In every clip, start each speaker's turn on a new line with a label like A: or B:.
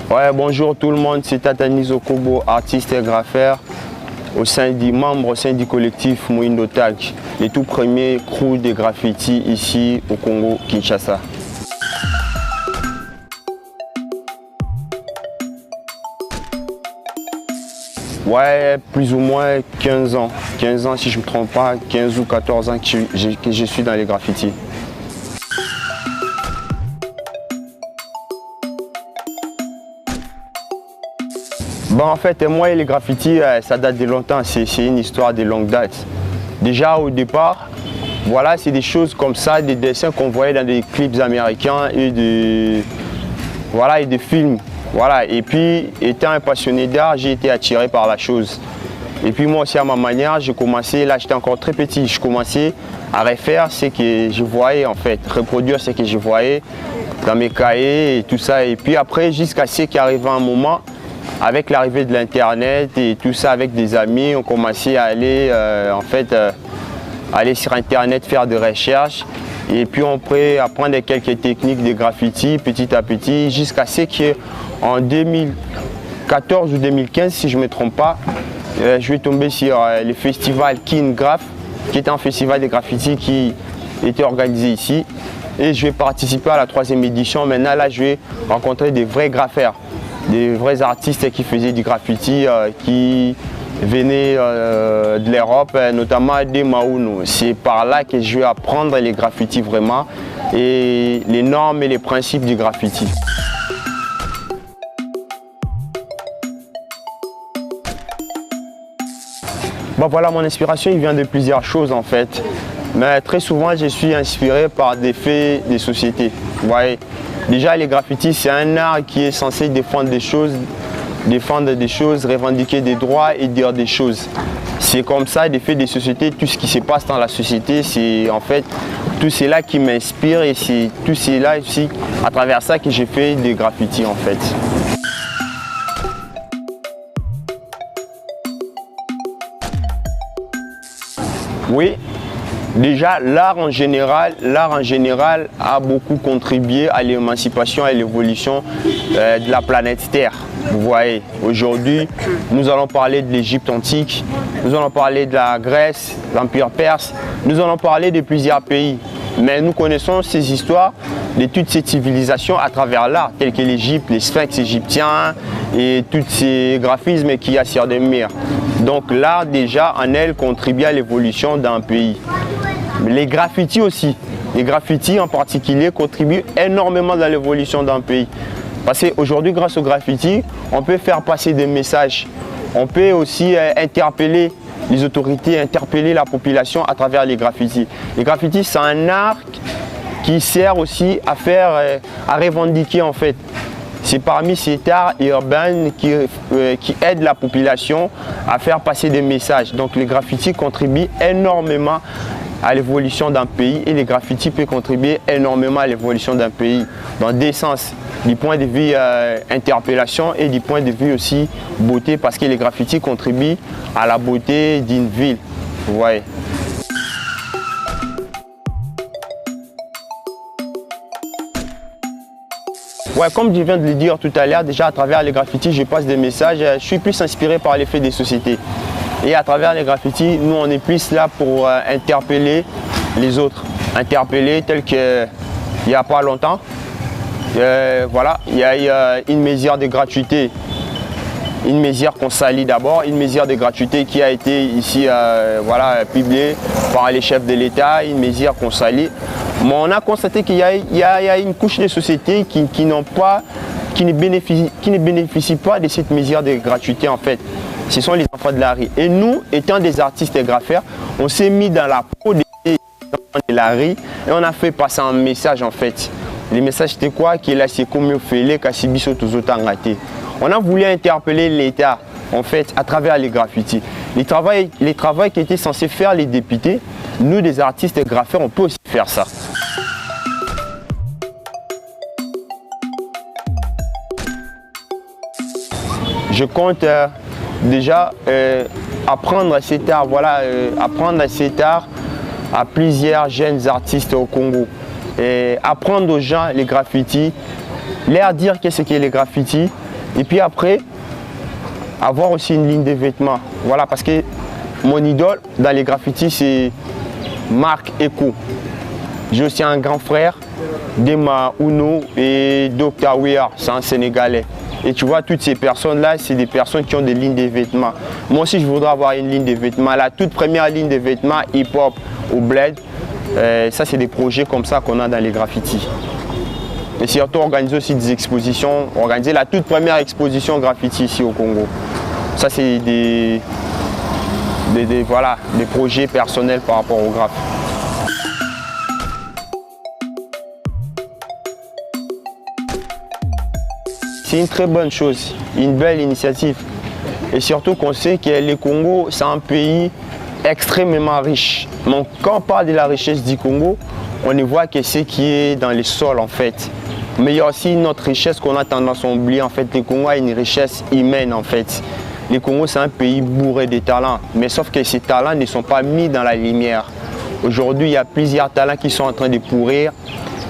A: Ouais, bonjour tout le monde, c'est Tatani Zokobo, artiste et graffeur, membre au sein du collectif Moindo Tag, les tout premiers crews de graffiti ici au Congo, Kinshasa. Ouais, plus ou moins 15 ans. 15 ans si je ne me trompe pas, 15 ou 14 ans que je suis dans les graffitis. Bon, en fait, moi et les graffitis, ça date de longtemps, c'est une histoire de longue date. Déjà au départ, voilà, c'est des choses comme ça, des dessins qu'on voyait dans des clips américains et des films. Voilà. Et puis, étant un passionné d'art, j'ai été attiré par la chose. Et puis moi aussi à ma manière, j'ai commencé, là j'étais encore très petit, je commençais à refaire ce que je voyais en fait, reproduire ce que je voyais dans mes cahiers et tout ça. Et puis après, jusqu'à ce qu'arrive un moment, avec l'arrivée de l'internet et tout ça, avec des amis, on commençait à aller aller sur internet faire des recherches. Et puis on peut apprendre quelques techniques de graffiti petit à petit jusqu'à ce qu'en 2014 ou 2015, si je ne me trompe pas, je vais tomber sur le festival King Graph, qui est un festival de graffiti qui était organisé ici. Et je vais participer à la 3e édition. Maintenant là, je vais rencontrer des vrais graffeurs, des vrais artistes qui faisaient du graffiti, qui venaient de l'Europe, notamment des Maounou. C'est par là que je vais apprendre les graffitis vraiment et les normes et les principes du graffiti. Bon, voilà, mon inspiration il vient de plusieurs choses en fait. Mais très souvent, je suis inspiré par des faits des sociétés. Vous voyez, déjà, les graffitis, c'est un art qui est censé défendre des choses, revendiquer des droits et dire des choses. C'est comme ça, des faits des sociétés, tout ce qui se passe dans la société, c'est en fait tout cela qui m'inspire et c'est tout cela aussi à travers ça que j'ai fait des graffitis en fait. Oui. Déjà, l'art en général a beaucoup contribué à l'émancipation et à l'évolution de la planète Terre. Vous voyez, aujourd'hui, nous allons parler de l'Égypte antique, nous allons parler de la Grèce, l'Empire perse, nous allons parler de plusieurs pays. Mais nous connaissons ces histoires de toutes ces civilisations à travers l'art, telles que l'Égypte, les sphinx égyptiens et tous ces graphismes qu'il y a sur des murs. Donc l'art déjà en elle contribue à l'évolution d'un pays. Les graffitis aussi, les graffitis en particulier contribuent énormément dans l'évolution d'un pays. Parce qu'aujourd'hui, grâce aux graffitis, on peut faire passer des messages. On peut aussi interpeller les autorités, interpeller la population à travers les graffitis. Les graffitis, c'est un art qui sert aussi à revendiquer en fait. C'est parmi ces arts urbains qui aident la population à faire passer des messages. Donc les graffitis contribuent énormément à l'évolution d'un pays et les graffitis peuvent contribuer énormément à l'évolution d'un pays dans deux sens, du point de vue interpellation et du point de vue aussi beauté, parce que les graffitis contribuent à la beauté d'une ville. Vous voyez. Ouais, comme je viens de le dire tout à l'heure, déjà à travers les graffitis, je passe des messages. Je suis plus inspiré par l'effet des sociétés. Et à travers les graffitis, nous on est plus là pour interpeller les autres. Interpeller tel qu'il n'y a pas longtemps. Voilà, il y a eu une mesure de gratuité. Une mesure qu'on salit d'abord, une mesure de gratuité qui a été ici publiée par les chefs de l'État, une mesure qu'on salit. Mais on a constaté qu'il y a une couche de sociétés qui ne bénéficient pas de cette mesure de gratuité en fait. Ce sont les enfants de la rue. Et nous, étant des artistes et graffeurs, on s'est mis dans la peau des enfants de la rue et on a fait passer un message en fait. Le message c'était quoi? Qu'il a c'est comme fait Kassibiso Tozotangate. On a voulu interpeller l'État en fait à travers les graffitis. Les travaux qui étaient censés faire les députés, nous des artistes et graffeurs, on peut aussi faire ça. Je compte déjà apprendre cet art, à plusieurs jeunes artistes au Congo. Et apprendre aux gens les graffitis, leur dire qu'est-ce qu'est les graffitis Et puis après, avoir aussi une ligne de vêtements. Voilà, parce que mon idole dans les graffitis, c'est Marc Eko. J'ai aussi un grand frère, Dema Uno et Dr. Weir, c'est un Sénégalais. Et tu vois, toutes ces personnes-là, c'est des personnes qui ont des lignes de vêtements. Moi aussi, je voudrais avoir une ligne de vêtements. La toute première ligne de vêtements hip-hop au Bled, ça, c'est des projets comme ça qu'on a dans les graffitis. Et surtout, organiser aussi des expositions, organiser la toute première exposition graffiti ici au Congo. Ça, c'est voilà, des projets personnels par rapport au graphe. C'est une très bonne chose, une belle initiative. Et surtout qu'on sait que le Congo, c'est un pays extrêmement riche. Donc quand on parle de la richesse du Congo, on ne voit que ce qui est dans les sols en fait. Mais il y a aussi notre richesse qu'on a tendance à oublier. En fait, le Congo a une richesse humaine en fait. Le Congo, c'est un pays bourré de talents. Mais sauf que ces talents ne sont pas mis dans la lumière. Aujourd'hui, il y a plusieurs talents qui sont en train de pourrir.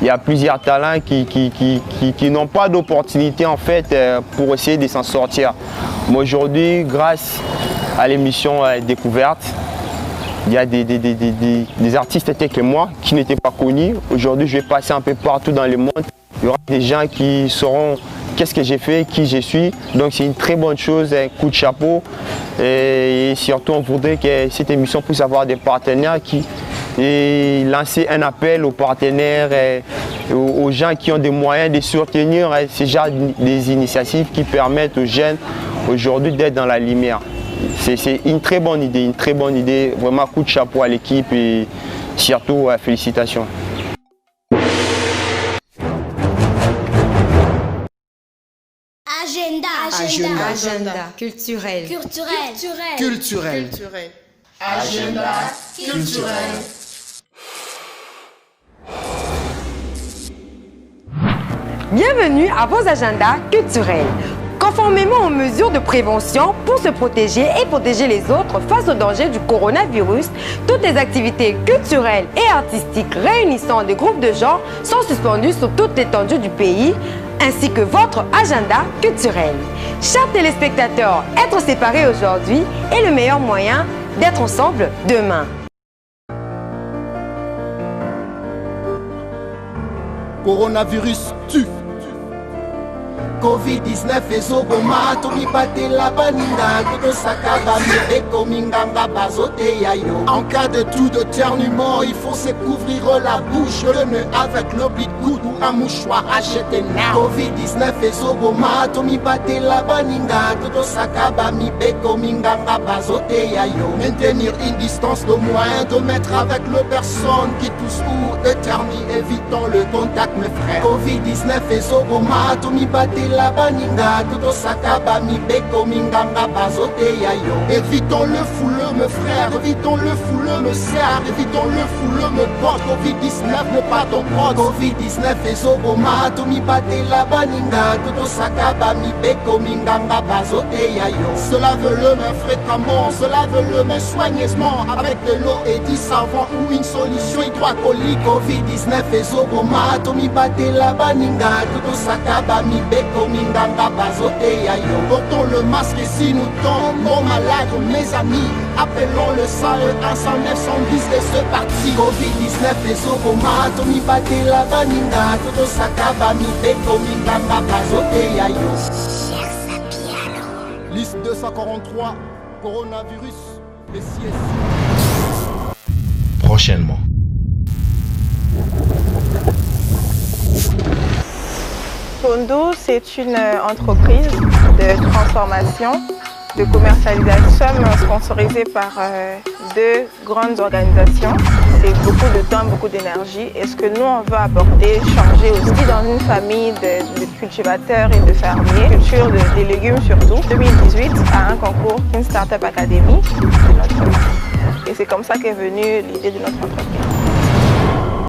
A: Il y a plusieurs talents qui n'ont pas d'opportunité en fait pour essayer de s'en sortir. Mais aujourd'hui, grâce à l'émission Découverte, il y a des artistes tels que moi qui n'étaient pas connus. Aujourd'hui, je vais passer un peu partout dans le monde. Il y aura des gens qui sauront qu'est-ce que j'ai fait, qui je suis. Donc c'est une très bonne chose, un coup de chapeau. Et surtout, on voudrait que cette émission puisse avoir des partenaires et lancer un appel aux partenaires, aux gens qui ont des moyens de soutenir ces genres des initiatives qui permettent aux jeunes aujourd'hui d'être dans la lumière. C'est une très bonne idée, vraiment coup de chapeau à l'équipe et surtout félicitations.
B: Agenda culturel. Agenda culturel.
C: Bienvenue à vos agendas culturels. Conformément aux mesures de prévention pour se protéger et protéger les autres face aux dangers du coronavirus, toutes les activités culturelles et artistiques réunissant des groupes de gens sont suspendues sur toute l'étendue du pays, ainsi que votre agenda culturel. Chers téléspectateurs, être séparés aujourd'hui est le meilleur moyen d'être ensemble demain.
D: Coronavirus tue. Covid-19 ezoboma tomipate la baninga totosaka bamire kominganga bazote yayo. En cas de toux d'éternuement, il faut se couvrir la bouche, le nez avec le pli de coude ou un mouchoir acheté now. Covid-19 ezoboma tomipate la baninga totosaka bamire kominganga bazote yayo. Maintenir une distance de moins de 2 mètres avec les personnes qui toussent ou éternuent, évitons le contact mes frères. Covid-19 ezoboma tomipate la baninga totosaka bamibeko minganga bazote yayo. Évitons le fouleux mes frères, évitons le fouleux mes sœurs, évitons le fouleux mes potes. Covid-19 n'est pas ton pote. Covid-19 ezoboma tomibate la baninga totosaka bamibeko minganga bazote yayo. Se lave-le mais fréquemment, se lave-le mais soigneusement avec de l'eau et du savon ou une solution hydroalcoolique. Covid-19 ezoboma tomibate la baninga totosaka bamibeko Kominganga bazote yayo. Portons le masque si nous tombons malades, mes amis. Appelons le 101 109 110 et c'est parti. Covid-19 ezoboma tomibate la baninga totosaka bamibe kominganga bazote yayo. Liste 243, coronavirus, les CSI.
E: Prochainement.
F: Tondo, c'est une entreprise de transformation, de commercialisation sponsorisée par 2 grandes organisations. C'est beaucoup de temps, beaucoup d'énergie. Et ce que nous, on veut apporter, changer aussi dans une famille de cultivateurs et de fermiers, culture des légumes surtout. 2018, à un concours, une Startup Academy. Et c'est comme ça qu'est venue l'idée de notre entreprise.